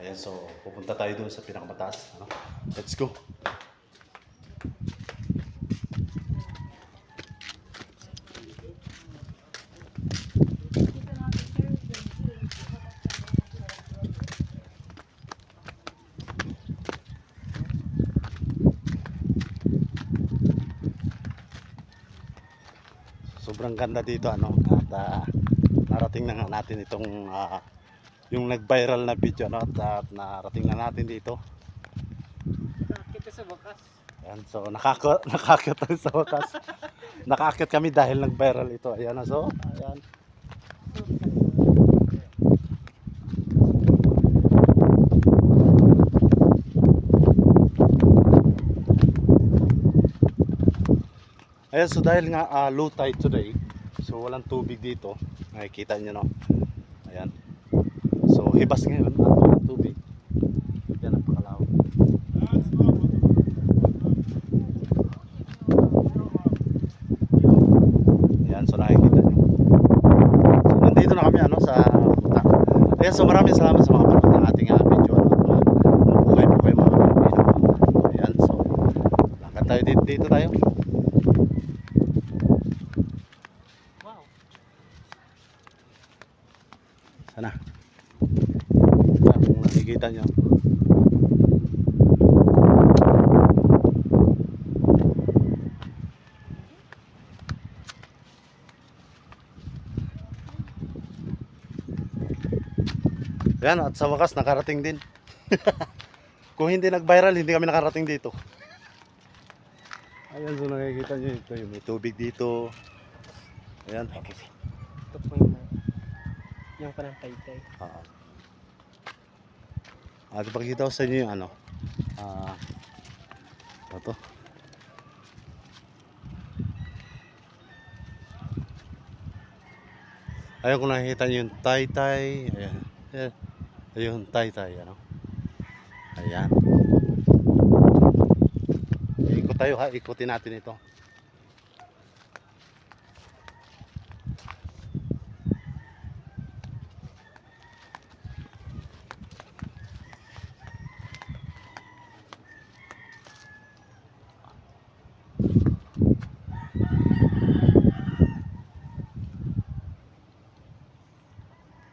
Ayan, so pupunta tayo doon sa pinakamataas. Ano? Let's go. Sobrang ganda dito ano at narating na nga natin itong yung nag-viral na video no at narating na natin dito. Nakakita sa wakas. Ayan, so nakakit tayo sa wakas. Nakakit kami dahil nag-viral ito. Ayan na so. Ayan. Ayan, so dahil nga low tide today, so walang tubig dito. Nakikita nyo no. Ayan. So hibas ngayon at walang tubig. Yan, napakalawak. Ayan, so nakikita nyo. So nandito na kami ano sa puta. Ayan, so maraming salamat sa mga panood ng ating video. Mabuhay po kayo mga Pilipino. Ayan, so lakad tayo dito tayo. Sana. Yan, kung nakikita nyo. Yan, at sa wakas nakarating din. Kung hindi nag-viral, hindi kami nakarating dito. Ayan, so nakikita nyo ito. May tubig dito. Ayan. Ito po yung panantay-tay. At ipakita ko sa inyo yung ano. Ito. Ayun, kung nakikita nyo yung tay-tay. Ayan. Ayan. Ayun, tay-tay. Ano? Ayan. Ikot tayo ha. Ikutin natin ito.